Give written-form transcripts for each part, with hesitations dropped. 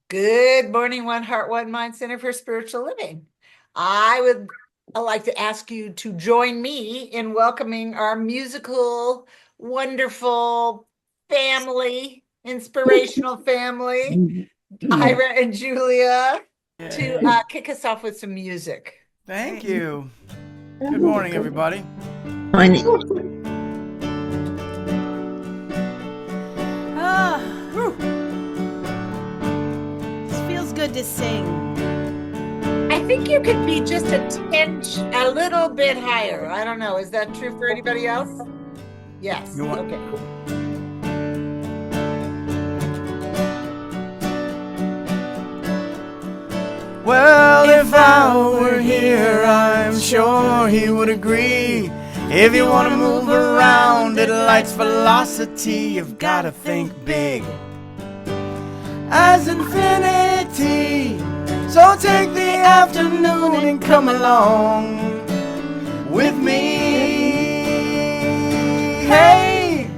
Good morning, One Heart, One Mind Center for Spiritual Living. I would like to ask you to join me in welcoming our musical, wonderful family, inspirational family, Ira and Julia, to Yay. kick us off with some music. Thank Great. you. Good morning, everybody. Ah, Woo. this feels good to sing. I think you could be just a little bit higher. I don't know. Is that true for anybody else? Yes. You want? Okay. Well, if I were here, I'm sure he would agree. If you want to move around at light's velocity, you've got to think big as infinity. So take the afternoon and come along with me. Hey,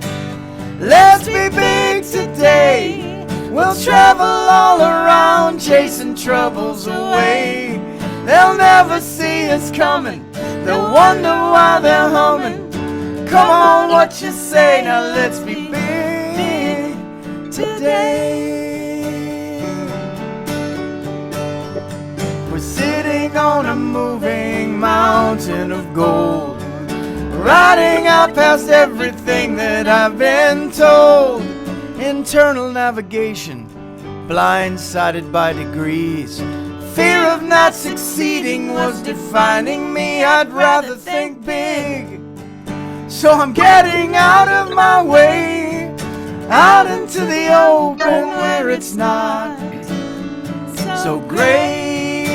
let's be big today. We'll travel all around, chasing troubles away. They'll never see us coming, they'll wonder why they're humming. Come on, what you say? Now let's be big today. We're sitting on a moving mountain of gold, riding out past everything that I've been told. Internal navigation, blindsided by degrees. Fear of not succeeding was defining me. I'd rather think big, so I'm getting out of my way, out into the open where it's not so gray.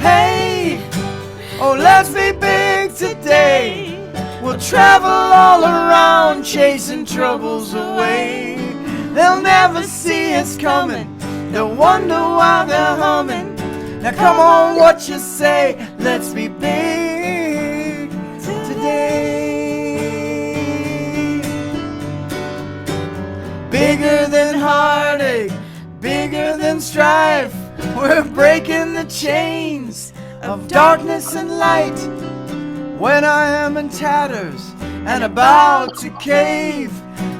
Hey, oh, let's be big today. We'll travel all around, chasing troubles away. They'll never see us coming, they'll wonder why they're humming. Now come on, what you say? Let's be big today. Bigger than heartache, bigger than strife. We're breaking the chains of darkness and light. When I am in tatters and about to cave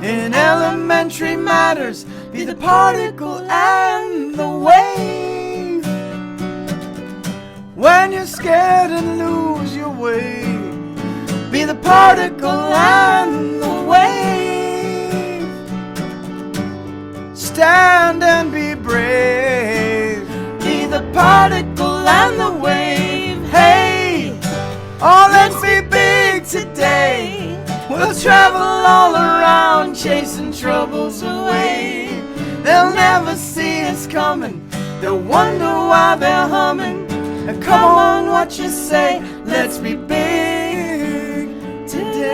in elementary matters, be the particle and the wave. When you're scared and lose your way, be the particle and the wave. Stand and be brave, be the particle and the wave. Hey, oh, let's be big today. We'll travel all around, chasing troubles away. They'll never see us coming, they'll wonder why they're humming. Now come on, what you say? Let's be big today.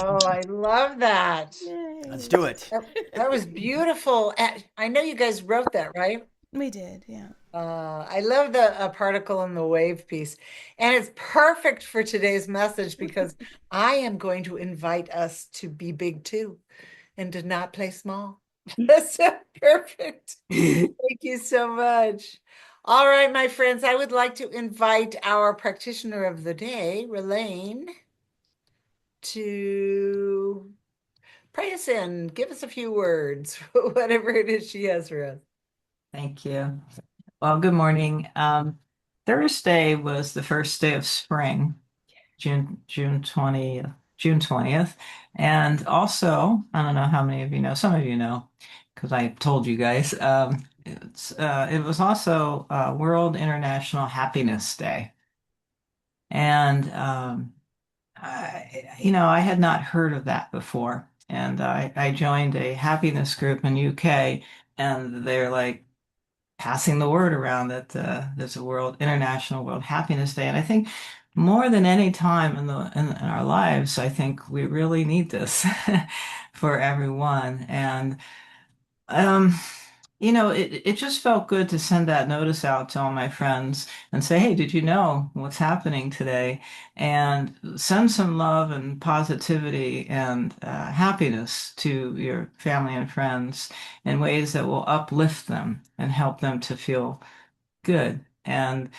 Oh, I love that. Yay. Let's do it. That was beautiful. I know you guys wrote that, right? We did, yeah. I love the particle and the wave piece. And it's perfect for today's message because I am going to invite us to be big too and to not play small. That's so perfect. Thank you so much. All right, my friends, I would like to invite our practitioner of the day, Ralane, to pray us in, give us a few words, whatever it is she has for us. Thank you. Well, good morning. Thursday was the first day of spring, June 20th. And also, I don't know how many of you know, some of you know, because I told you guys, it was also World International Happiness Day. And I had not heard of that before. And I joined a happiness group in UK, and they're like passing the word around that there's a International World Happiness Day. And I think more than any time in our lives, I think we really need this for everyone. And it just felt good to send that notice out to all my friends and say, hey, did you know what's happening today? And send some love and positivity and happiness to your family and friends in ways that will uplift them and help them to feel good. And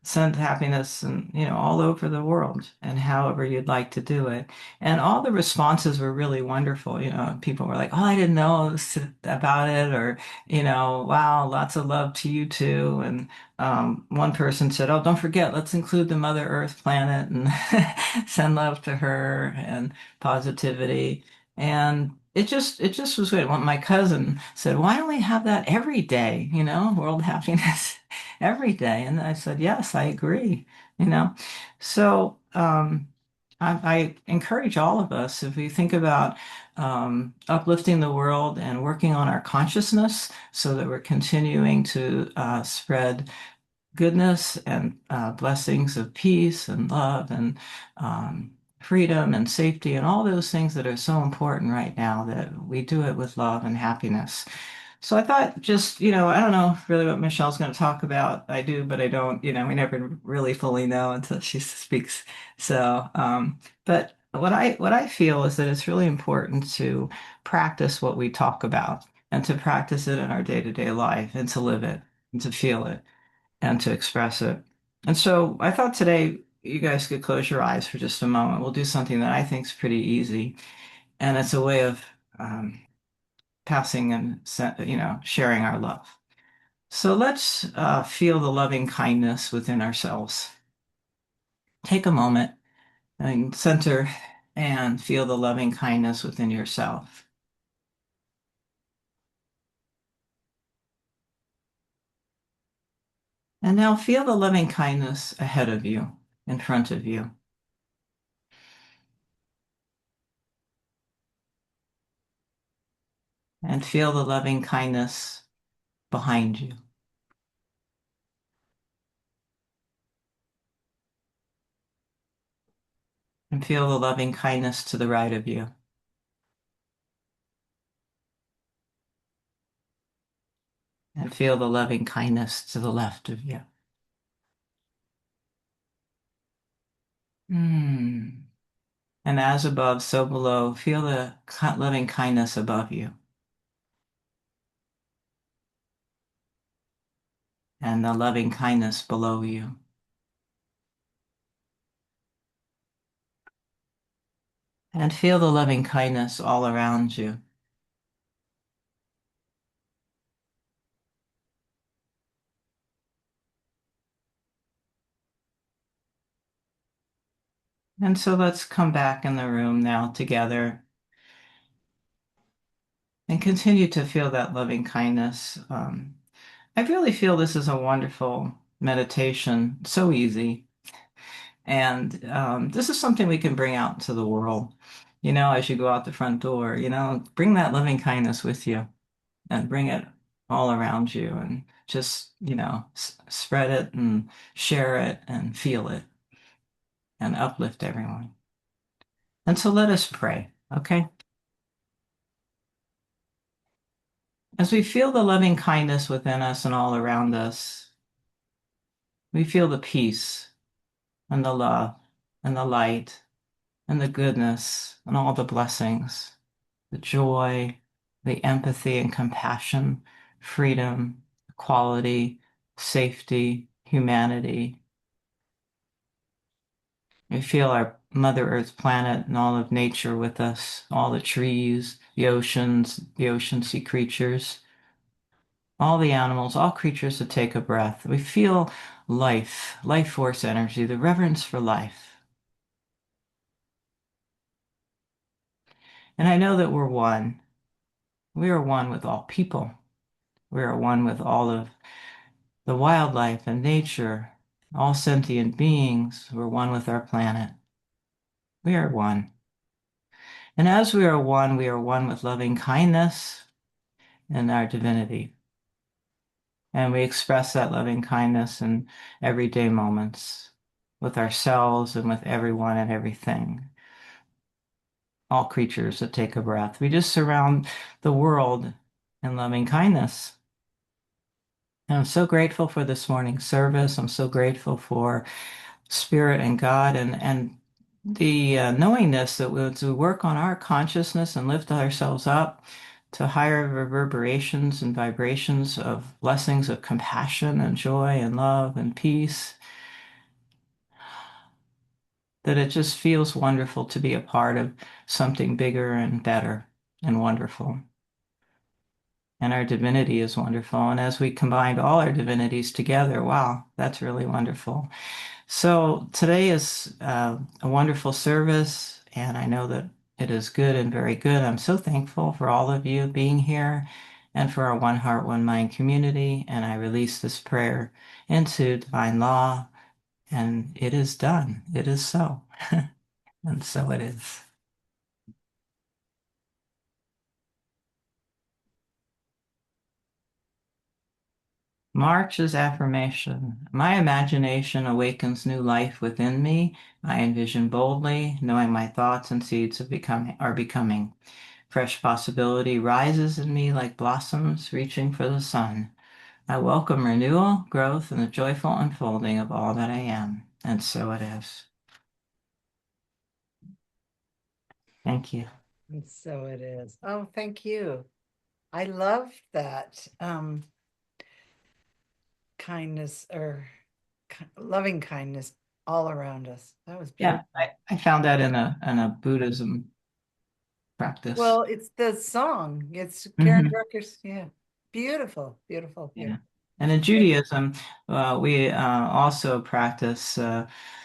send happiness and all over the world and however you'd like to do it. And all the responses were really wonderful. People were like, oh, I didn't know about it, or wow, lots of love to you too. And one person said, oh, don't forget, let's include the Mother Earth planet and send love to her and positivity. And it just was good. My cousin said, why don't we have that every day, world happiness every day? And I said, yes, I agree, you know. So I encourage all of us, if we think about uplifting the world and working on our consciousness so that we're continuing to spread goodness and blessings of peace and love and freedom and safety and all those things that are so important right now, that we do it with love and happiness. So I thought just, I don't know really what Michelle's going to talk about. I do, but I don't, we never really fully know until she speaks. So, but what I feel is that it's really important to practice what we talk about and to practice it in our day-to-day life and to live it and to feel it and to express it. And so I thought today you guys could close your eyes for just a moment. We'll do something that I think is pretty easy, and it's a way of passing and sharing our love. So let's feel the loving kindness within ourselves. Take a moment and center and feel the loving kindness within yourself. And now feel the loving kindness ahead of you, in front of you. And feel the loving kindness behind you. And feel the loving kindness to the right of you. And feel the loving kindness to the left of you. Mm. And as above, so below, feel the loving kindness above you. And the loving kindness below you. And feel the loving kindness all around you. And so let's come back in the room now together and continue to feel that loving kindness. I really feel this is a wonderful meditation, so easy. And this is something we can bring out to the world, as you go out the front door, bring that loving kindness with you and bring it all around you and just, spread it and share it and feel it and uplift everyone. And so let us pray, okay? As we feel the loving kindness within us and all around us, we feel the peace and the love and the light and the goodness and all the blessings, the joy, the empathy and compassion, freedom, equality, safety, humanity. We feel our Mother Earth planet and all of nature with us, all the trees, the ocean sea creatures, all the animals, all creatures that take a breath. We feel life force energy, the reverence for life. And I know that we're one. We are one with all people. We are one with all of the wildlife and nature, all sentient beings. We're one with our planet. We are one. And as we are one with loving kindness and our divinity. And we express that loving kindness in everyday moments with ourselves and with everyone and everything. All creatures that take a breath. We just surround the world in loving kindness. And I'm so grateful for this morning's service. I'm so grateful for Spirit and God and the knowingness that as we work on our consciousness and lift ourselves up to higher reverberations and vibrations of blessings of compassion and joy and love and peace, that it just feels wonderful to be a part of something bigger and better and wonderful. And our divinity is wonderful. And as we combined all our divinities together, wow, that's really wonderful. So today is a wonderful service, and I know that it is good and very good. I'm so thankful for all of you being here and for our One Heart, One Mind community. And I release this prayer into divine law, and it is done. It is so. And so it is. March's affirmation. My imagination awakens new life within me. I envision boldly, knowing my thoughts and seeds are becoming. Fresh possibility rises in me like blossoms reaching for the sun. I welcome renewal, growth, and the joyful unfolding of all that I am. And so it is. Thank you. And so it is. Oh, thank you. I love that kindness or loving kindness all around us. That was beautiful. Yeah, I found that in a Buddhism practice. Well, it's the song. It's Karen Mhm. Drucker's. Yeah. Beautiful, beautiful, Yeah. beautiful. And in Judaism, we also practice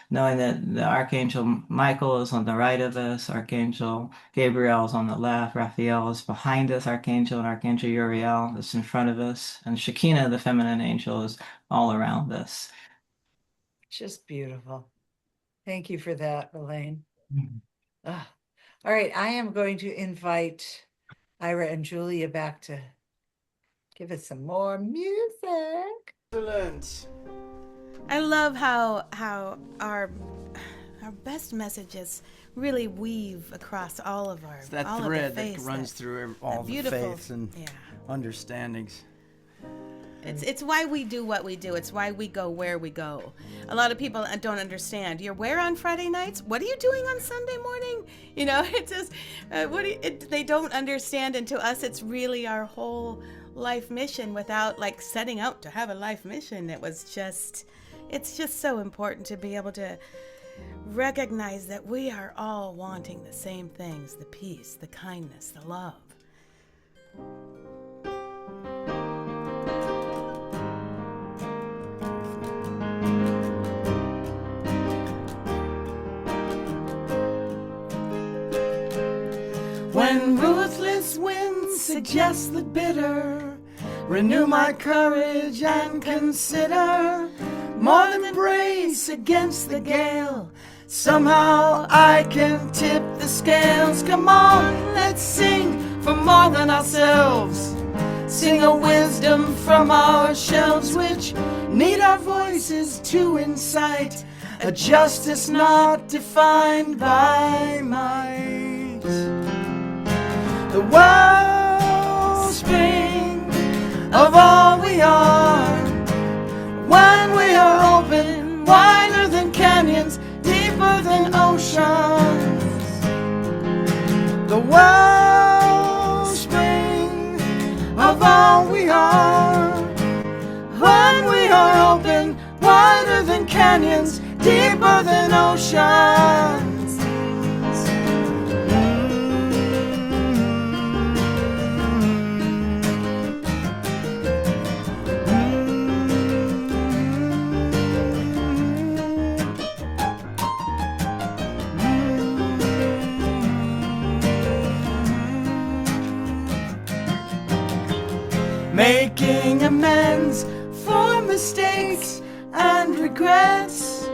knowing that the Archangel Michael is on the right of us, Archangel Gabriel is on the left, Raphael is behind us, Archangel, and Archangel Uriel is in front of us, and Shekinah, the feminine angel, is all around us. Just beautiful. Thank you for that, Ralane. Mhm. Ah. All right, I am going to invite Ira and Julia back to give us some more music. Excellent. I love how our best messages really weave across all of our It's that all thread of the that faiths, runs through all the beautiful, faiths and yeah. understandings. It's why we do what we do. It's why we go where we go. A lot of people don't understand. You're where on Friday nights? What are you doing on Sunday morning? You know, it just they don't understand. And to us, it's really our whole life mission. Without like setting out to have a life mission, it's just so important to be able to recognize that we are all wanting the same things: the peace, the kindness, the love. When ruthless winds suggest the bitter, renew my courage and consider more than brace against the gale. Somehow I can tip the scales. Come on, let's sing for more than ourselves. Sing a wisdom from our shelves which need our voices to incite a justice not defined by might. The wellspring of all we are, when we are open, wider than canyons, deeper than oceans. The wellspring of all we are, when we are open, wider than canyons, deeper than oceans. Making amends for mistakes and regrets.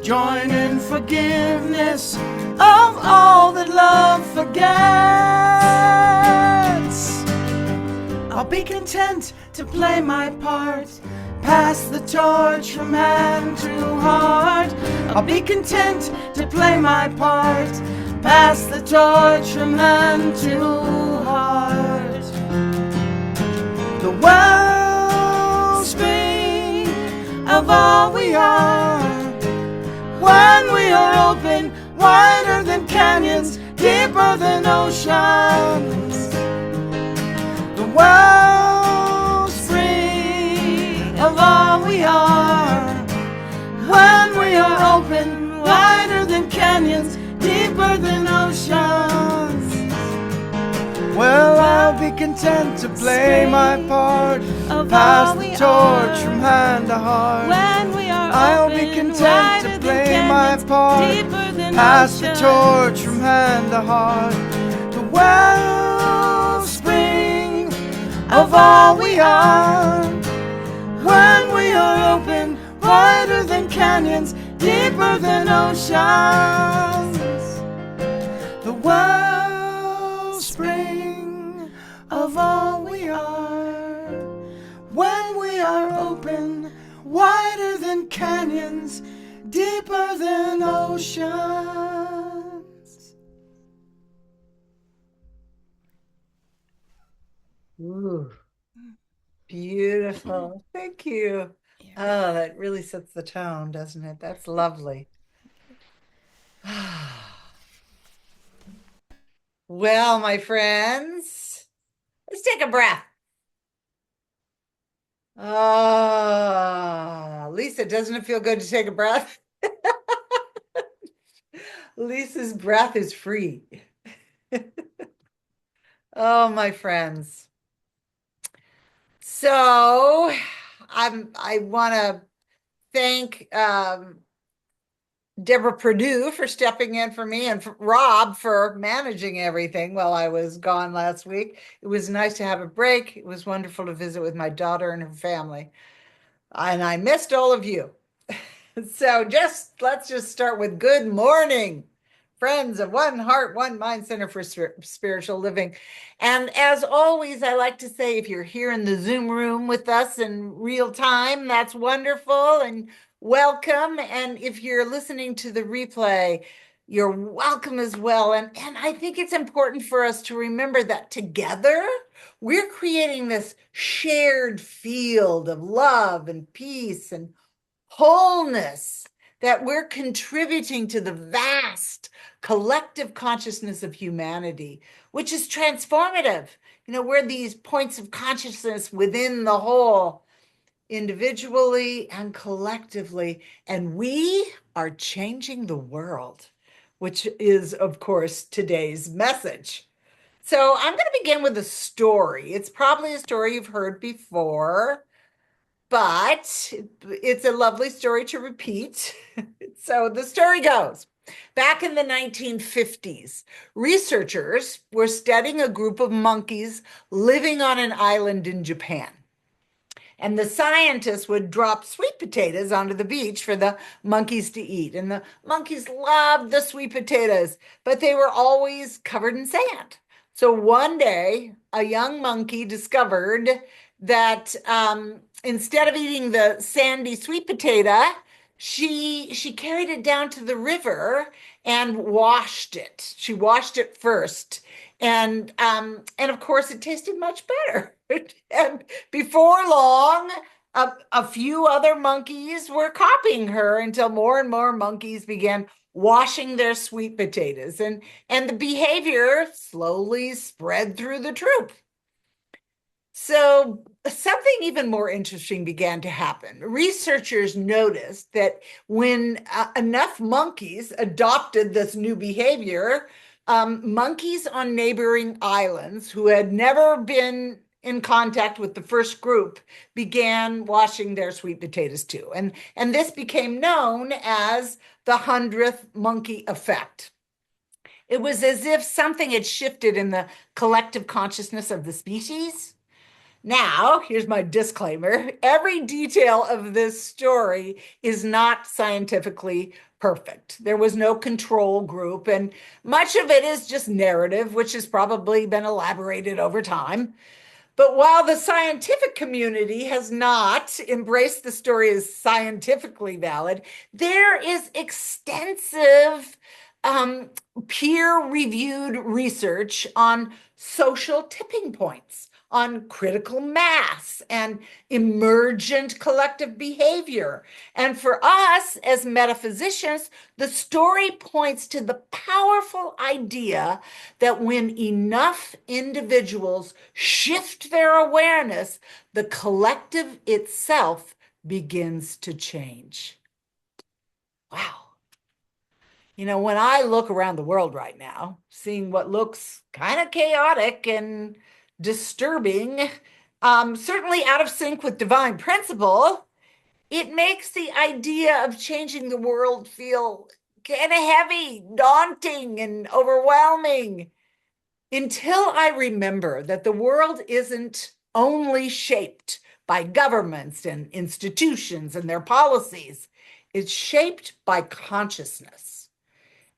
Join in forgiveness of all that love forgets. I'll be content to play my part, pass the torch from hand to heart. I'll be content to play my part, pass the torch from hand to heart. The of all we are. When we are open, wider than canyons, deeper than oceans. The wellspring of all we are. When we are open, wider than canyons, deeper than oceans. Well, I'll be content to play my part, pass the torch from hand to heart. I'll be content to play my part, pass the torch from hand to heart. The wellspring of all we are. When we are open, wider than canyons, deeper than oceans. The wellspring of all we are. When we are open, wider than canyons, deeper than oceans. Ooh, beautiful. Thank you. Oh, that really sets the tone, doesn't it? That's lovely. Well, my friends, let's take a breath. Lisa, doesn't it feel good to take a breath? Lisa's breath is free. Oh, my friends. So I want to thank Deborah Perdue for stepping in for me, and for Rob for managing everything while I was gone last week. It was nice to have a break. It was wonderful to visit with my daughter and her family. And I missed all of you. So let's just start with good morning, friends of One Heart, One Mind Center for Spiritual Living. And as always, I like to say, if you're here in the Zoom room with us in real time, that's wonderful and welcome. And if you're listening to the replay, you're welcome as well. And I think it's important for us to remember that together, we're creating this shared field of love and peace and wholeness, that we're contributing to the vast collective consciousness of humanity, which is transformative. We're these points of consciousness within the whole, individually and collectively, and we are changing the world, which is, of course, today's message. So I'm going to begin with a story. It's probably a story you've heard before, but it's a lovely story to repeat. So the story goes, back in the 1950s, researchers were studying a group of monkeys living on an island in Japan. And the scientists would drop sweet potatoes onto the beach for the monkeys to eat. And the monkeys loved the sweet potatoes, but they were always covered in sand. So one day, a young monkey discovered that instead of eating the sandy sweet potato, she carried it down to the river and washed it. She washed it first. And of course, it tasted much better. And before long, a few other monkeys were copying her, until more and more monkeys began washing their sweet potatoes. And the behavior slowly spread through the troop. So something even more interesting began to happen. Researchers noticed that when enough monkeys adopted this new behavior, monkeys on neighboring islands who had never been in contact with the first group began washing their sweet potatoes too. And this became known as the 100th monkey effect. It was as if something had shifted in the collective consciousness of the species. Now, here's my disclaimer. Every detail of this story is not scientifically perfect. There was no control group, and much of it is just narrative, which has probably been elaborated over time. But while the scientific community has not embraced the story as scientifically valid, there is extensive peer-reviewed research on social tipping points, on critical mass and emergent collective behavior. And for us as metaphysicians, the story points to the powerful idea that when enough individuals shift their awareness, the collective itself begins to change. Wow. You know, when I look around the world right now, seeing what looks kind of chaotic and disturbing, certainly out of sync with divine principle, it makes the idea of changing the world feel kind of heavy, daunting, and overwhelming until I remember that the world isn't only shaped by governments and institutions and their policies, it's shaped by consciousness.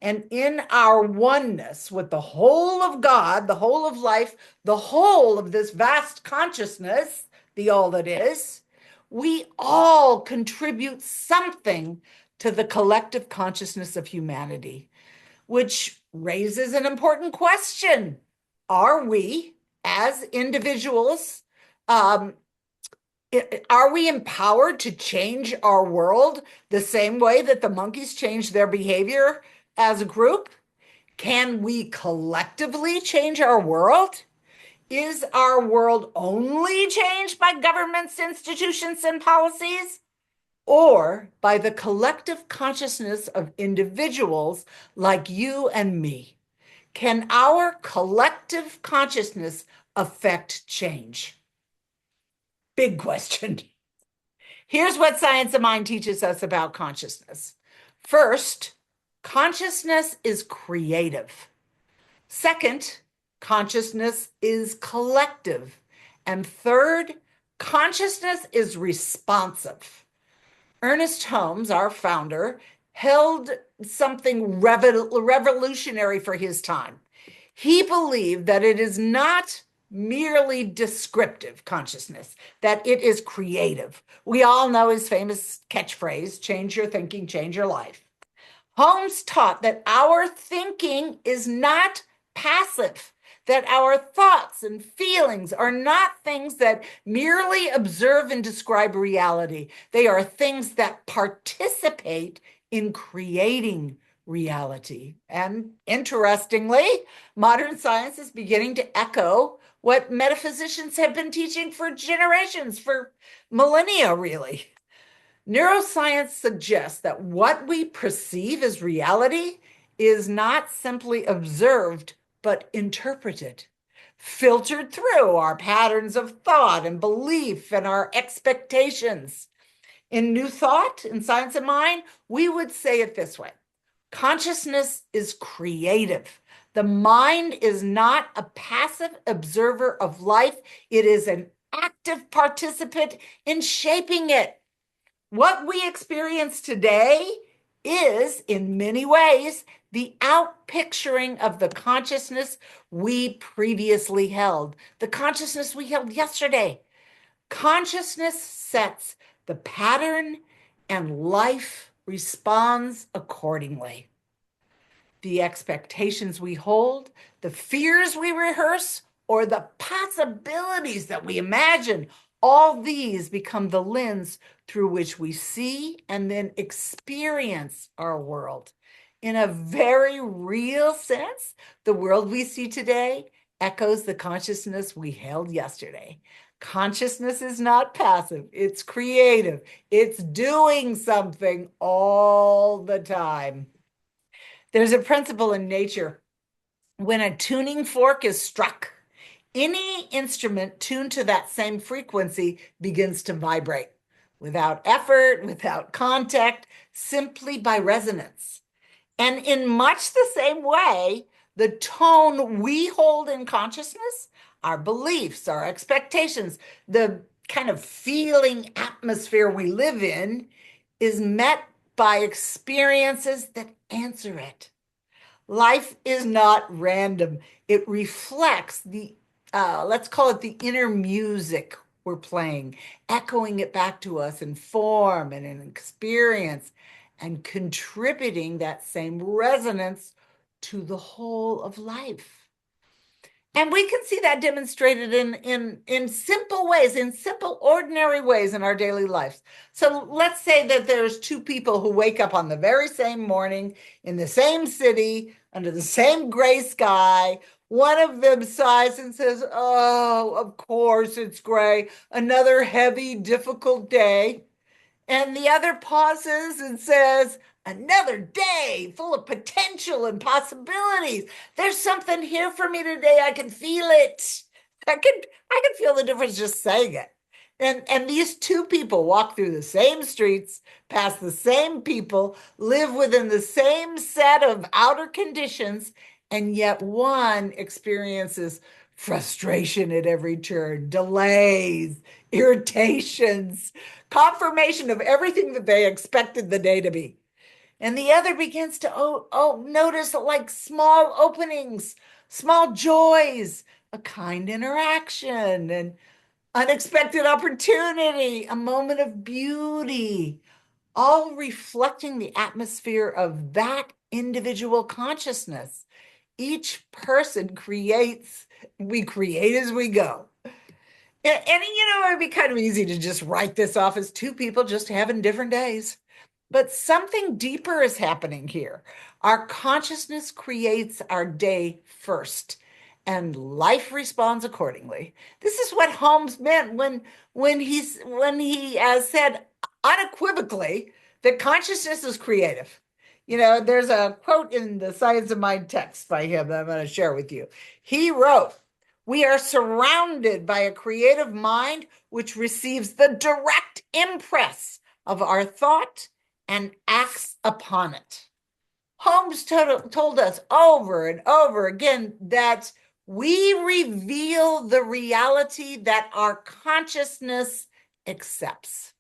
And in our oneness with the whole of God, the whole of life, the whole of this vast consciousness, the all that is, we all contribute something to the collective consciousness of humanity, which raises an important question. Are we, as individuals, are we empowered to change our world the same way that the monkeys changed their behavior as a group? Can we collectively change our world? Is our world only changed by governments, institutions, and policies, or by the collective consciousness of individuals like you and me? Can our collective consciousness affect change? Big question. Here's what Science of Mind teaches us about consciousness. First, consciousness is creative. Second, consciousness is collective. And third, consciousness is responsive. Ernest Holmes, our founder, held something revolutionary for his time. He believed that it is not merely descriptive consciousness, that it is creative. We all know his famous catchphrase, change your thinking, change your life. Holmes taught that our thinking is not passive, that our thoughts and feelings are not things that merely observe and describe reality. They are things that participate in creating reality. And interestingly, modern science is beginning to echo what metaphysicians have been teaching for generations, for millennia, really. Neuroscience suggests that what we perceive as reality is not simply observed, but interpreted, filtered through our patterns of thought and belief and our expectations. In New Thought, in Science of Mind, we would say it this way: consciousness is creative. The mind is not a passive observer of life, it is an active participant in shaping it. What we experience today is, in many ways, the outpicturing of the consciousness we previously held, the consciousness we held yesterday. Consciousness sets the pattern, and life responds accordingly. The expectations we hold, the fears we rehearse, or the possibilities that we imagine, all these become the lens through which we see and then experience our world. In a very real sense, the world we see today echoes the consciousness we held yesterday. Consciousness is not passive, it's creative, it's doing something all the time. There's a principle in nature. When a tuning fork is struck, any instrument tuned to that same frequency begins to vibrate without effort, without contact, simply by resonance. And in much the same way, the tone we hold in consciousness, our beliefs, our expectations, the kind of feeling atmosphere we live in, is met by experiences that answer it. Life is not random. It reflects the, let's call it the inner music we're playing, echoing it back to us in form and in experience, and contributing that same resonance to the whole of life. And we can see that demonstrated in simple ways, in simple, ordinary ways in our daily lives. So let's say that there's two people who wake up on the very same morning in the same city, under the same gray sky. One of them sighs and says, "Oh, of course it's gray. Another heavy, difficult day." And the other pauses and says, "Another day full of potential and possibilities. There's something here for me today. I can feel it. I can feel the difference just saying it." And these two people walk through the same streets, past the same people, live within the same set of outer conditions, and yet one experiences frustration at every turn, delays, irritations, confirmation of everything that they expected the day to be. And the other begins to notice like small openings, small joys, a kind interaction, and unexpected opportunity, a moment of beauty, all reflecting the atmosphere of that individual consciousness. Each person creates, we create as we go. And it'd be kind of easy to just write this off as two people just having different days. But something deeper is happening here. Our consciousness creates our day first, and life responds accordingly. This is what Holmes meant when he said unequivocally that consciousness is creative. There's a quote in the Science of Mind text by him that I'm going to share with you. He wrote, "We are surrounded by a creative mind which receives the direct impress of our thought and acts upon it." Holmes told us over and over again that we reveal the reality that our consciousness accepts.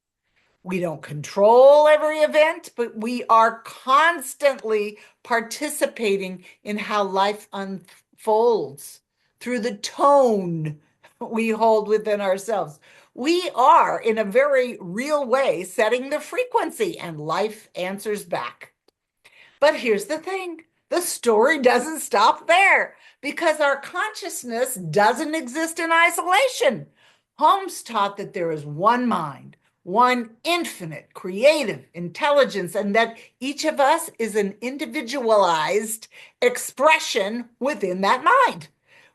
We don't control every event, but we are constantly participating in how life unfolds through the tone we hold within ourselves. We are, in a very real way, setting the frequency, and life answers back. But here's the thing, the story doesn't stop there, because our consciousness doesn't exist in isolation. Holmes taught that there is one mind, one infinite creative intelligence, and that each of us is an individualized expression within that mind,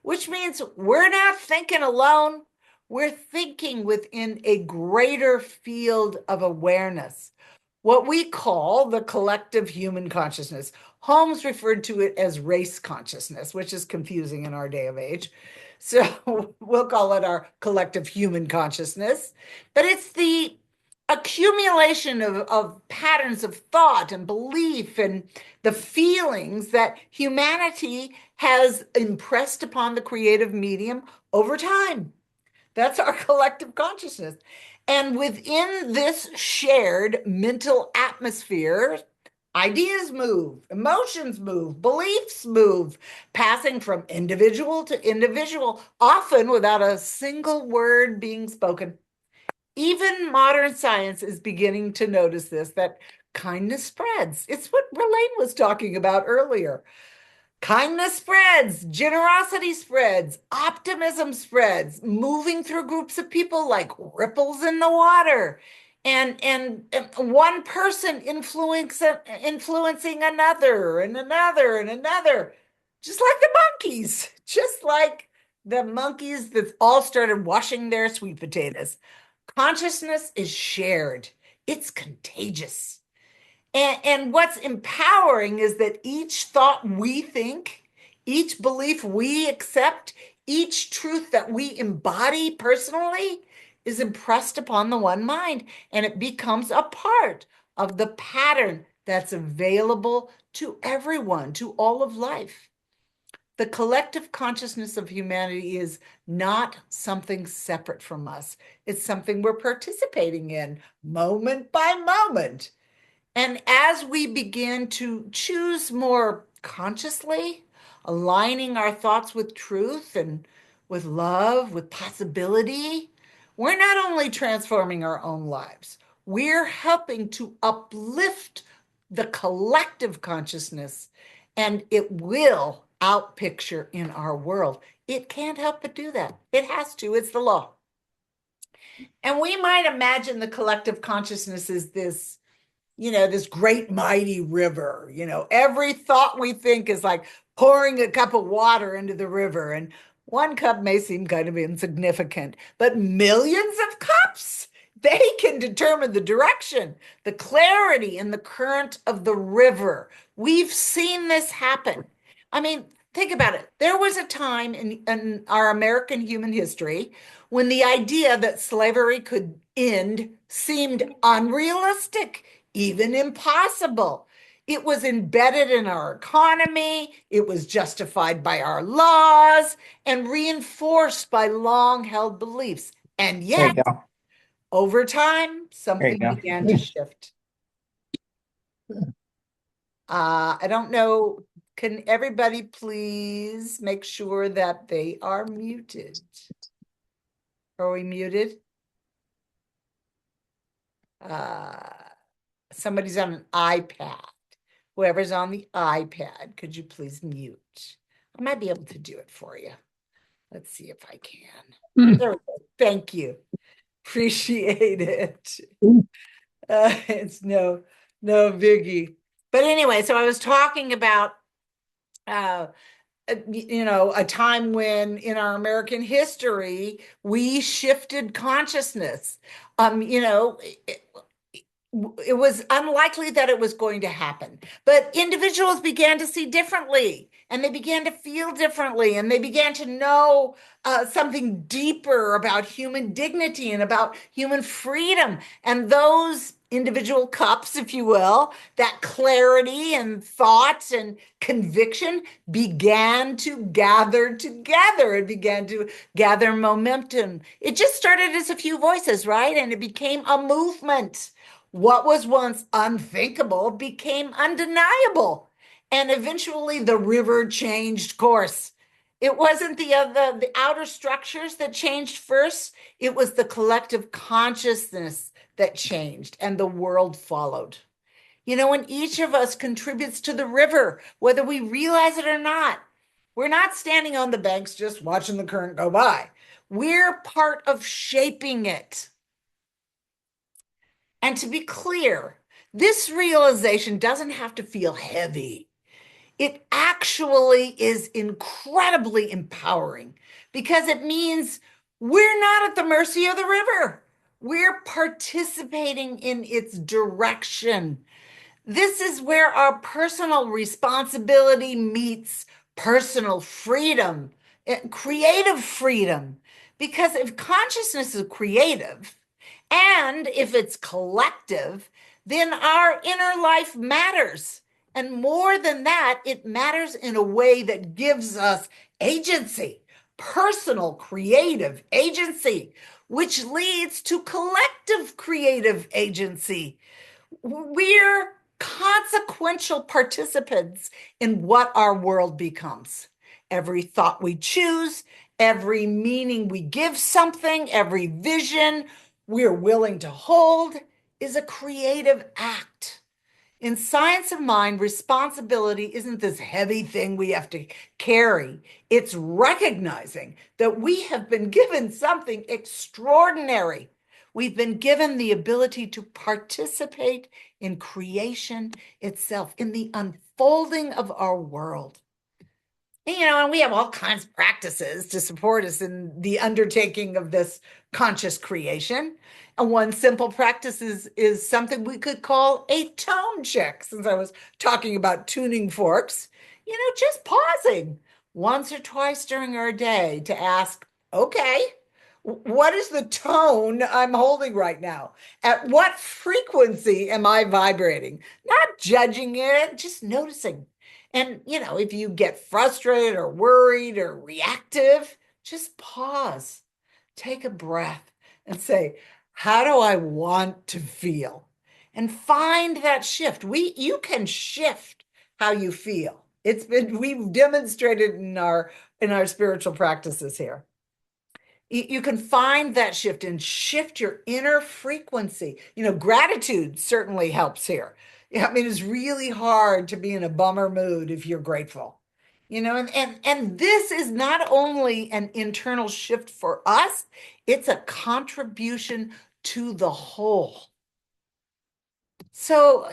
which means we're not thinking alone. We're thinking within a greater field of awareness, what we call the collective human consciousness. Holmes referred to it as race consciousness, which is confusing in our day of age. So we'll call it our collective human consciousness. But it's the accumulation of patterns of thought and belief and the feelings that humanity has impressed upon the creative medium over time. That's our collective consciousness. And within this shared mental atmosphere, ideas move, emotions move, beliefs move, passing from individual to individual, often without a single word being spoken. Even modern science is beginning to notice this, that kindness spreads. It's what Ralane was talking about earlier. Kindness spreads, generosity spreads, optimism spreads, moving through groups of people like ripples in the water. And one person influencing another and another and another, just like the monkeys that all started washing their sweet potatoes. Consciousness is shared. It's contagious. And what's empowering is that each thought we think, each belief we accept, each truth that we embody personally is impressed upon the one mind, and it becomes a part of the pattern that's available to everyone, to all of life. The collective consciousness of humanity is not something separate from us. It's something we're participating in moment by moment. And as we begin to choose more consciously, aligning our thoughts with truth and with love, with possibility, we're not only transforming our own lives, we're helping to uplift the collective consciousness, and it will outpicture in our world. It can't help but do that. It has to. It's the law. And we might imagine the collective consciousness is this, this great mighty river. Every thought we think is like pouring a cup of water into the river. And one cup may seem kind of insignificant, but millions of cups, they can determine the direction, the clarity, and the current of the river. We've seen this happen. I mean, think about it. There was a time in our American human history when the idea that slavery could end seemed unrealistic, even impossible. It was embedded in our economy, it was justified by our laws, and reinforced by long held beliefs. And There you yet, go. over time, There you something go. began to shift. I don't know. Can everybody please make sure that they are muted? Are we muted? Somebody's on an iPad. Whoever's on the iPad, could you please mute? I might be able to do it for you. Let's see if I can. There we go. Thank you. Appreciate it. It's no biggie. But anyway, so I was talking about a time when in our American history we shifted consciousness. It was unlikely that it was going to happen, but individuals began to see differently, and they began to feel differently, and they began to know something deeper about human dignity and about human freedom. And those individual cups, if you will, that clarity and thoughts and conviction began to gather together. It began to gather momentum. It just started as a few voices, right? And it became a movement. What was once unthinkable became undeniable. And eventually the river changed course. It wasn't the outer structures that changed first. It was the collective consciousness that changed, and the world followed. And each of us contributes to the river, whether we realize it or not. We're not standing on the banks just watching the current go by. We're part of shaping it. And to be clear, this realization doesn't have to feel heavy. It actually is incredibly empowering because it means we're not at the mercy of the river. We're participating in its direction. This is where our personal responsibility meets personal freedom, creative freedom. Because if consciousness is creative, and if it's collective, then our inner life matters. And more than that, it matters in a way that gives us agency, personal creative agency, which leads to collective creative agency. We're consequential participants in what our world becomes. Every thought we choose, every meaning we give something, every vision we're willing to hold is a creative act. In science of mind, responsibility isn't this heavy thing we have to carry. It's recognizing that we have been given something extraordinary. We've been given the ability to participate in creation itself, in the unfolding of our world. And we have all kinds of practices to support us in the undertaking of this conscious creation. And one simple practice is something we could call a tone check, since I was talking about tuning forks. Just pausing once or twice during our day to ask, okay, what is the tone I'm holding right now? At what frequency am I vibrating? Not judging it, just noticing. And, if you get frustrated or worried or reactive, just pause, take a breath, and say, how do I want to feel? And find that shift. You can shift how you feel. We've demonstrated in our spiritual practices here. You can find that shift and shift your inner frequency. Gratitude certainly helps here. It's really hard to be in a bummer mood if you're grateful. And this is not only an internal shift for us, it's a contribution to the whole. So,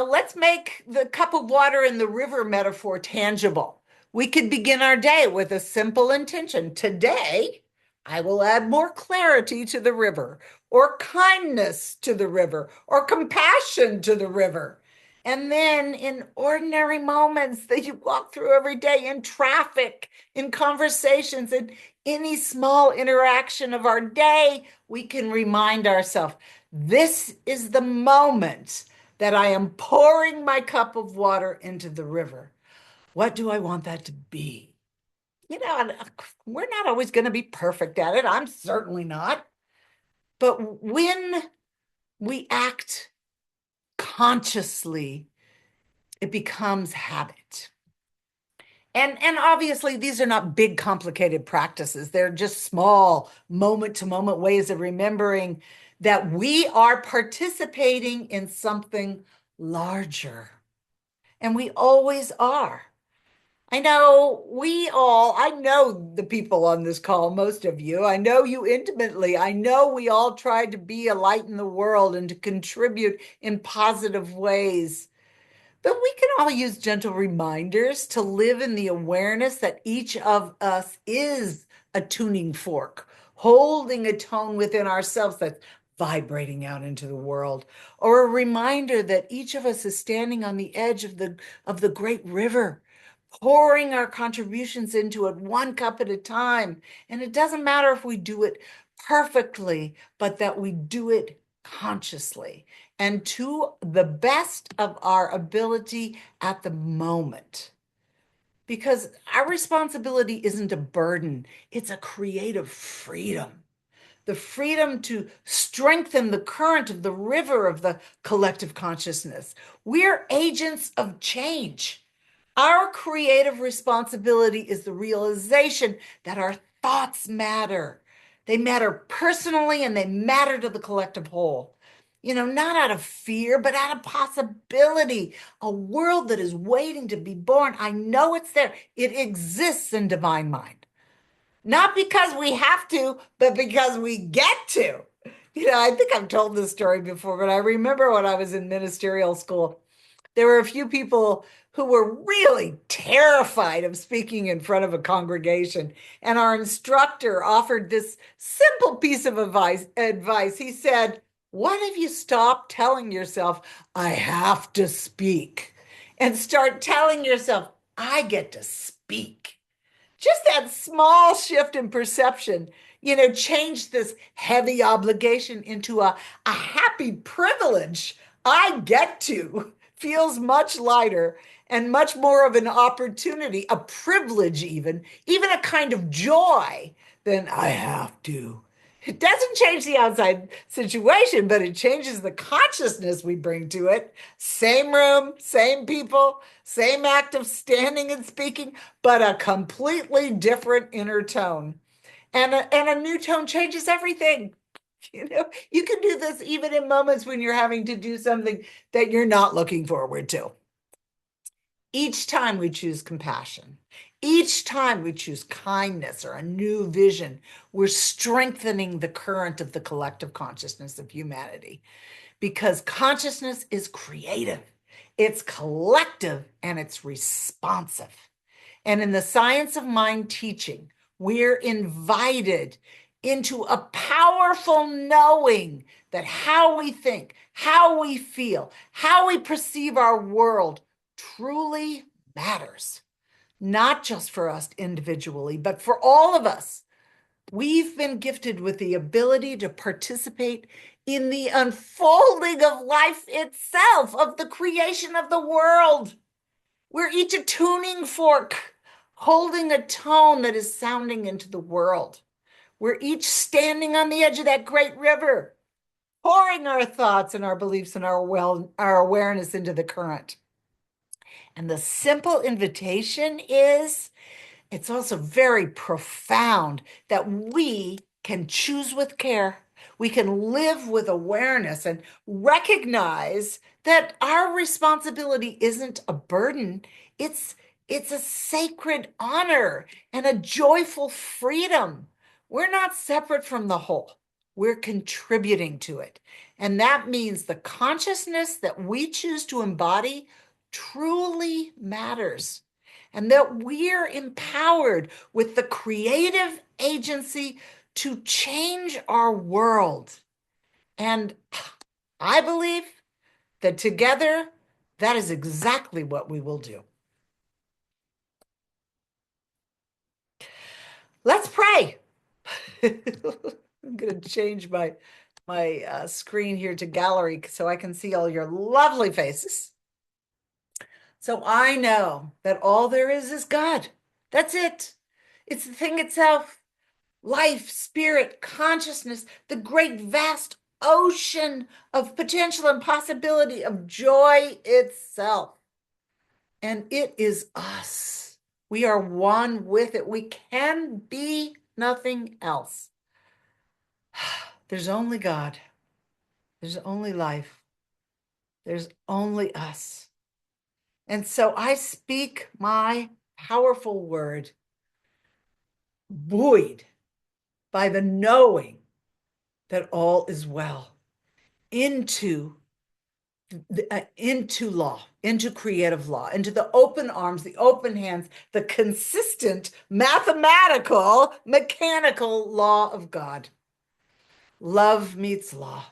let's make the cup of water in the river metaphor tangible. We could begin our day with a simple intention. Today, I will add more clarity to the river, or kindness to the river, or compassion to the river. And then in ordinary moments that you walk through every day, in traffic, in conversations, in any small interaction of our day, we can remind ourselves, this is the moment that I am pouring my cup of water into the river. What do I want that to be? We're not always going to be perfect at it. I'm certainly not. But when we act consciously, it becomes habit. And obviously, these are not big, complicated practices. They're just small, moment to moment ways of remembering that we are participating in something larger. And we always are. I know the people on this call, most of you. I know you intimately. I know we all try to be a light in the world and to contribute in positive ways. But we can all use gentle reminders to live in the awareness that each of us is a tuning fork, holding a tone within ourselves that's vibrating out into the world, or a reminder that each of us is standing on the edge of the great river, pouring our contributions into it one cup at a time. And it doesn't matter if we do it perfectly, but that we do it consciously and to the best of our ability at the moment. Because our responsibility isn't a burden, it's a creative freedom. The freedom to strengthen the current of the river of the collective consciousness. We're agents of change. Our creative responsibility is the realization that our thoughts matter. They matter personally and they matter to the collective whole. Not out of fear, but out of possibility. A world that is waiting to be born. I know it's there. It exists in divine mind. Not because we have to, but because we get to. I think I've told this story before, but I remember when I was in ministerial school, there were a few people who were really terrified of speaking in front of a congregation. And our instructor offered this simple piece of advice. He said, what if you stop telling yourself, I have to speak, and start telling yourself, I get to speak? Just that small shift in perception, changed this heavy obligation into a happy privilege. I get to feels much lighter and much more of an opportunity, a privilege, even a kind of joy than I have to. It doesn't change the outside situation, but it changes the consciousness we bring to it. Same room, same people, same act of standing and speaking, but a completely different inner tone. And a new tone changes everything. You can do this even in moments when you're having to do something that you're not looking forward to. Each time we choose compassion, each time we choose kindness or a new vision, we're strengthening the current of the collective consciousness of humanity, because consciousness is creative, it's collective, and it's responsive. And in the science of mind teaching, we're invited into a powerful knowing that how we think, how we feel, how we perceive our world truly matters, not just for us individually, but for all of us. We've been gifted with the ability to participate in the unfolding of life itself, of the creation of the world. We're each a tuning fork, holding a tone that is sounding into the world. We're each standing on the edge of that great river, pouring our thoughts and our beliefs and our awareness into the current. And the simple invitation is, it's also very profound, that we can choose with care. We can live with awareness and recognize that our responsibility isn't a burden. It's It's a sacred honor and a joyful freedom. We're not separate from the whole. We're contributing to it. And that means the consciousness that we choose to embody truly matters. And that we're empowered with the creative agency to change our world. And I believe that together, that is exactly what we will do. Let's pray. I'm going to change my screen here to gallery so I can see all your lovely faces. So I know that all there is God. That's it. It's the thing itself. Life, spirit, consciousness, the great vast ocean of potential and possibility of joy itself. And it is us. We are one with it. We can be nothing else. There's only God. There's only life. There's only us. And so I speak my powerful word, buoyed by the knowing that all is well, into law, into creative law, into the open arms, the open hands, the consistent mathematical, mechanical law of God. Love meets law.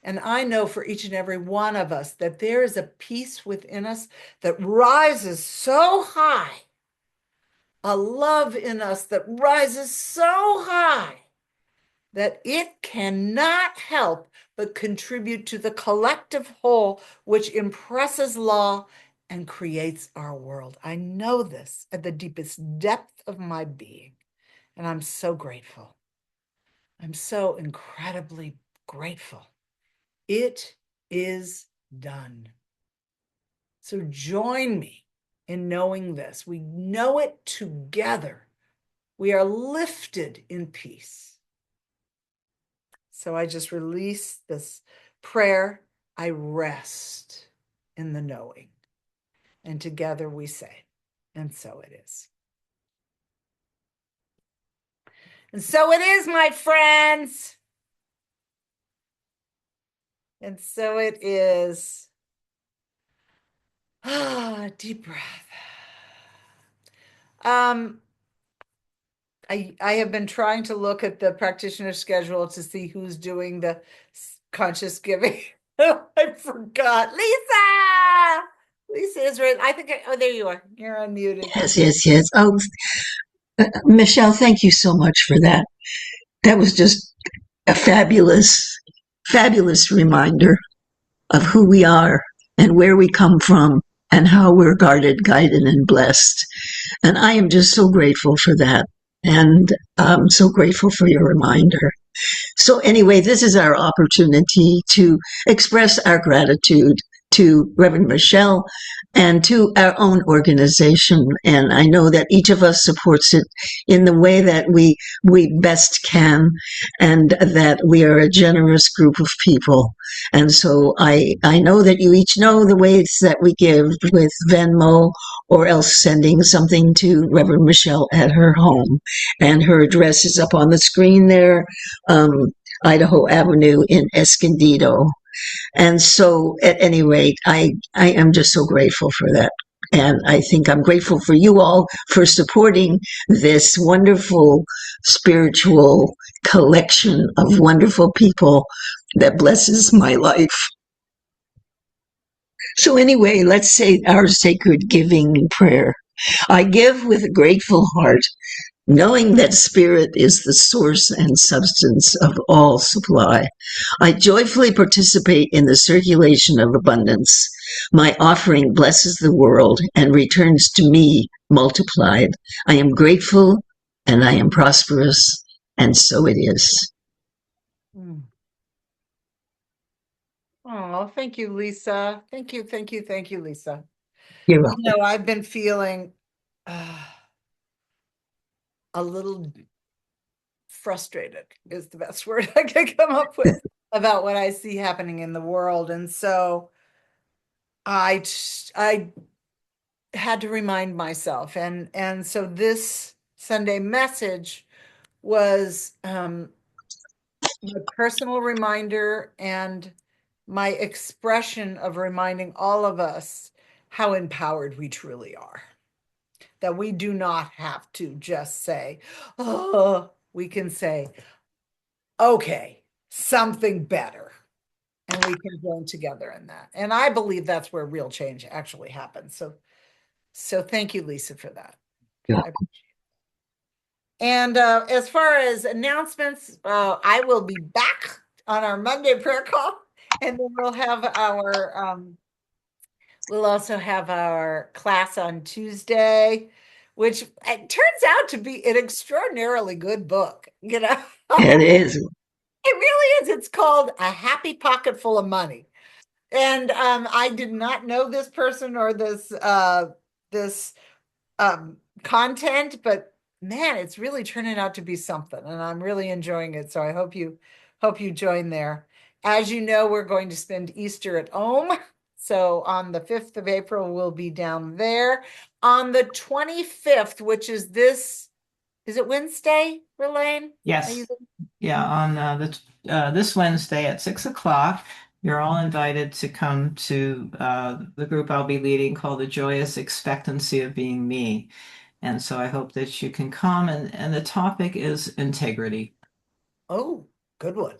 And I know for each and every one of us that there is a peace within us that rises so high, a love in us that rises so high that it cannot help but contribute to the collective whole, which impresses law and creates our world. I know this at the deepest depth of my being, and I'm so grateful. I'm so incredibly grateful. It is done. So join me in knowing this. We know it together. We are lifted in peace. So I just release this prayer. I rest in the knowing. And together we say, and so it is. And so it is, my friends. And so it is. Deep breath. I have been trying to look at the practitioner schedule to see who's doing the conscious giving. I forgot. Lisa is right. I think, oh, there you are. You're unmuted. Yes. Oh, Michelle, thank you so much for that. That was just a fabulous reminder of who we are and where we come from and how we're guarded, guided, and blessed. And I am just so grateful for that. And I'm so grateful for your reminder. So anyway, this is our opportunity to express our gratitude to Reverend Michelle and to our own organization. And I know that each of us supports it in the way that we best can, and that we are a generous group of people. And so I know that you each know the ways that we give with Venmo, or else sending something to Reverend Michelle at her home. And her address is up on the screen there, Idaho Avenue in Escondido. And so at any rate, I am just so grateful for that. And I think I'm grateful for you all for supporting this wonderful spiritual collection of wonderful people that blesses my life. So anyway, let's say our sacred giving prayer. I give with a grateful heart, knowing that spirit is the source and substance of all supply. I joyfully participate in the circulation of abundance. My offering blesses the world and returns to me multiplied. I am grateful and I am prosperous, and so it is. Oh, thank you, Lisa. Thank you, Lisa. You're welcome. You know, I've been feeling a little frustrated is the best word I can come up with about what I see happening in the world. And so I had to remind myself. And so this Sunday message was my personal reminder and my expression of reminding all of us how empowered we truly are. That we do not have to just say, oh, we can say, okay, something better. And we can join together in that. And I believe that's where real change actually happens. So thank you, Lisa, for that. Yeah. And as far as announcements, I will be back on our Monday prayer call, and then we'll have our we'll also have our class on Tuesday, which it turns out to be an extraordinarily good book. You know, It is. it really is. It's called A Happy Pocket Full of Money. And I did not know this person or this content, but man, it's really turning out to be something, and I'm really enjoying it. So I hope you join there. As you know, we're going to spend Easter at home. So on the 5th of April, we'll be down there. On the 25th, which is it Wednesday, Ralane? Yes. Yeah, on this Wednesday at 6 o'clock, you're all invited to come to the group I'll be leading called The Joyous Expectancy of Being Me. And so I hope that you can come, and the topic is integrity. Oh, good one.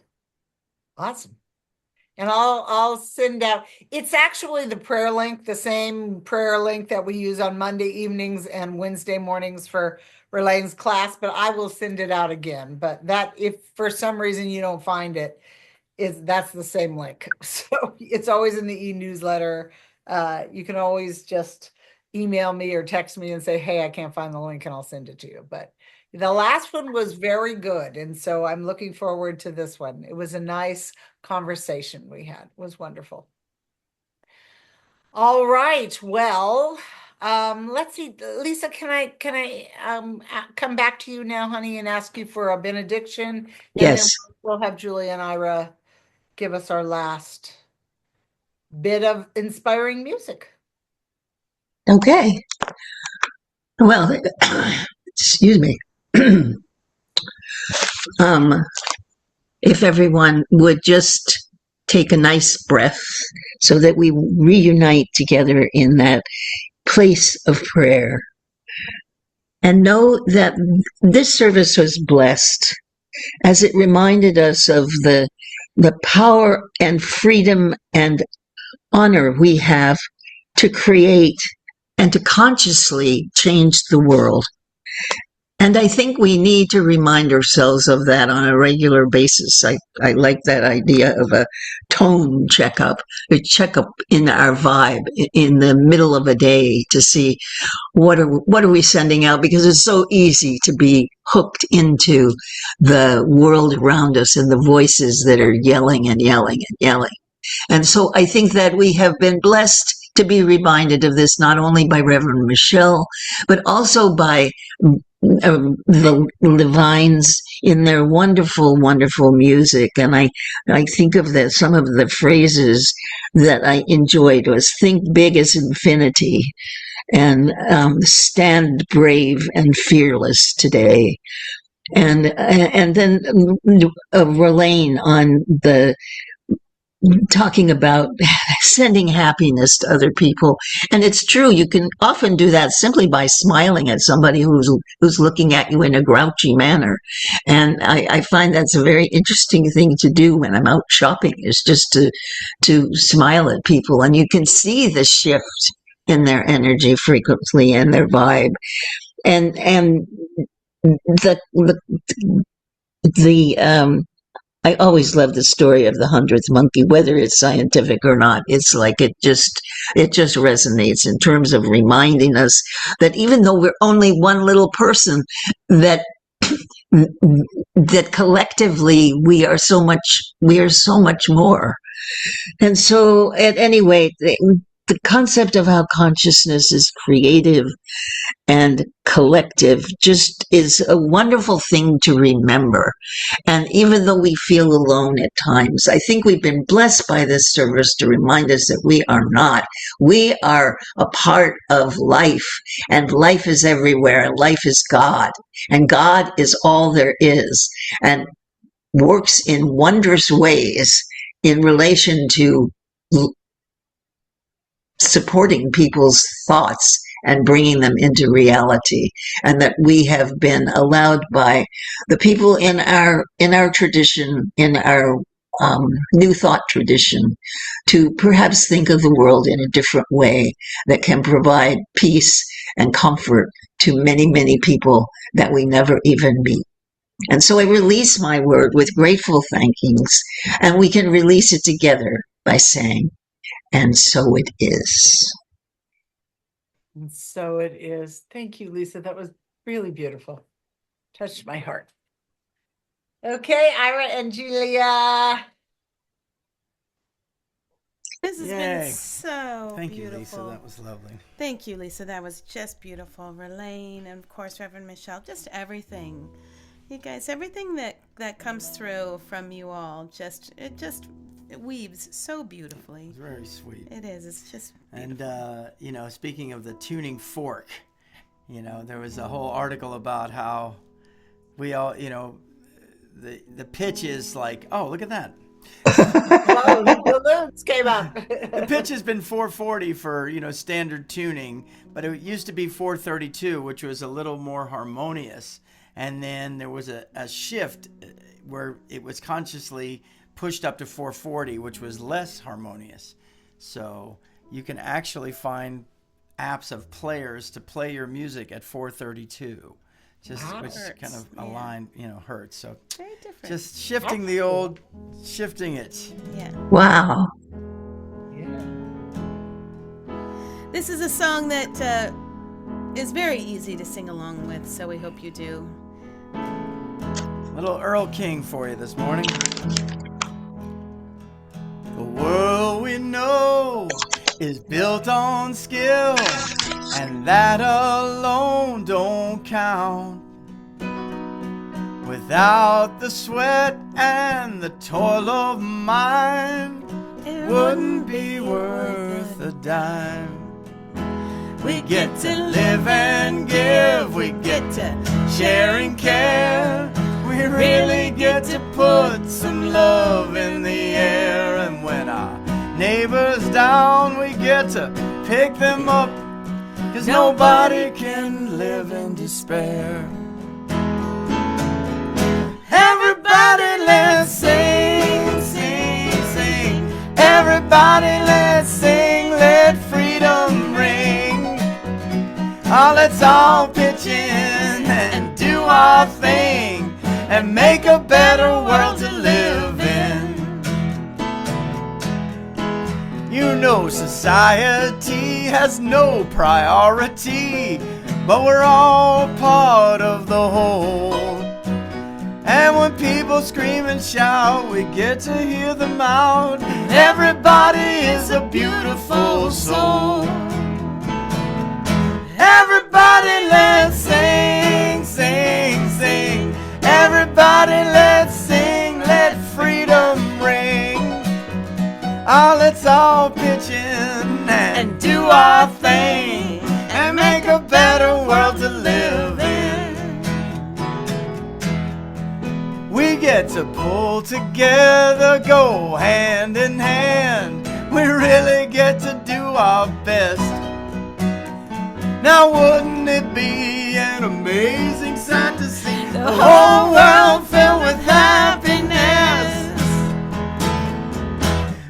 Awesome. And I'll send out, it's actually the prayer link, the same prayer link that we use on Monday evenings and Wednesday mornings for Relane's class, but I will send it out again. But that, if for some reason you don't find it, that's the same link. So it's always in the e-newsletter. You can always just email me or text me and say, hey, I can't find the link, and I'll send it to you. But the last one was very good. And so I'm looking forward to this one. It was a nice conversation we had. It was wonderful. All right. Well, let's see. Lisa, can I come back to you now, honey, and ask you for a benediction? And Yes. then we'll have Julie and Ira give us our last bit of inspiring music. Okay. Well, excuse me. If everyone would just take a nice breath so that we reunite together in that place of prayer, and know that this service was blessed as it reminded us of the power and freedom and honor we have to create and to consciously change the world. And I think we need to remind ourselves of that on a regular basis. I like that idea of a tone checkup, a checkup in our vibe in the middle of a day to see what are we sending out, because it's so easy to be hooked into the world around us and the voices that are yelling and yelling and yelling. And so I think that we have been blessed to be reminded of this, not only by Reverend Michelle, but also by the Levines in their wonderful, wonderful music. And I think of some of the phrases that I enjoyed was think big as infinity, and stand brave and fearless today. And then Ralane on the talking about sending happiness to other people. And it's true, you can often do that simply by smiling at somebody who's looking at you in a grouchy manner. And I find that's a very interesting thing to do when I'm out shopping, is just to smile at people, and you can see the shift in their energy frequently and their vibe. And I always love the story of the 100th monkey, whether it's scientific or not. It's like it just resonates in terms of reminding us that even though we're only one little person, that collectively we are so much more. And so at any rate, the concept of how consciousness is creative and collective just is a wonderful thing to remember. And even though we feel alone at times, I think we've been blessed by this service to remind us that we are not. We are a part of life, and life is everywhere, and life is God, and God is all there is, and works in wondrous ways in relation to supporting people's thoughts and bringing them into reality, and that we have been allowed by the people in our tradition, in our New Thought tradition, to perhaps think of the world in a different way that can provide peace and comfort to many, many people that we never even meet. And so I release my word with grateful thankings, and we can release it together by saying, and so it is. And so it is. Thank you, Lisa. That was really beautiful. Touched my heart. Okay, Ira and Julia. This has Yay. been so Thank beautiful. you, Lisa. That was lovely. Thank you, Lisa. That was just beautiful. Ralane, and of course, Reverend Michelle. Just everything. You guys, everything that comes through from you all, it weaves so beautifully. It's very sweet. It is. It's just beautiful. And, speaking of the tuning fork, there was a whole article about how we all, the pitch is like, oh, look at that. Whoa, the balloons came up. The pitch has been 440 for, standard tuning, but it used to be 432, which was a little more harmonious. And then there was a shift where it was consciously pushed up to 440, which was less harmonious. So you can actually find apps of players to play your music at 432, which kind of aligned, hertz. So Very different. just shifting shifting it. Yeah. Wow. This is a song that is very easy to sing along with, so we hope you do. Little Earl King for you this morning. The world we know is built on skill, and that alone don't count. Without the sweat and the toil of mine, it wouldn't be worth a dime. We get to live and give, we get to share and care. We really get to put some love in the air. And when our neighbor's down, we get to pick them up, 'cause nobody can live in despair. Everybody let's sing, sing, sing. Everybody let's sing, let freedom ring. Oh, let's all pitch in and do our thing, and make a better world to live in. Society has no priority, but we're all part of the whole. And when people scream and shout, we get to hear them out. Everybody is a beautiful soul. Everybody let's sing, sing, sing. Everybody let's sing, let freedom ring. Oh, let's all pitch in and do our thing, and make a better world to live in. We get to pull together, go hand in hand. We really get to do our best. Now wouldn't it be an amazing sight to see the whole world filled with happiness?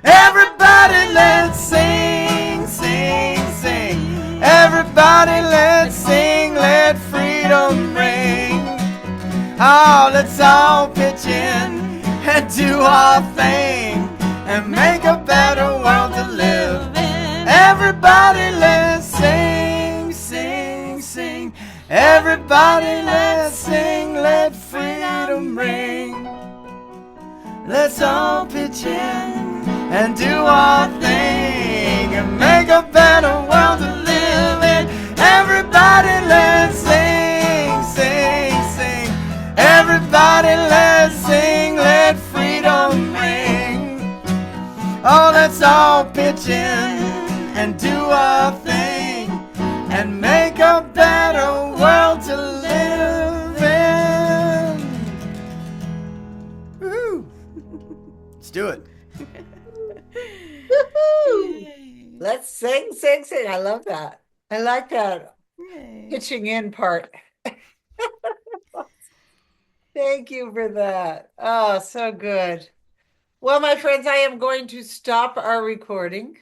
Everybody let's sing, sing, sing. Everybody let's sing, let freedom ring. Oh, let's all pitch in and do our thing, and make a better world to live in. Everybody let's sing, sing, sing. Everybody let's sing, let freedom ring. Let's all pitch in and do our thing, can make a better world to live in. Everybody let's sing, sing, sing. Everybody let's sing, let freedom ring. Oh, let's all pitch in and do our thing and make a better world to live in. Woo! Let's do it. Woohoo! Yay. Let's sing, sing, sing. I love that. I like that Yay. pitching in part. Thank you for that. Oh, so good. Well, my friends, I am going to stop our recording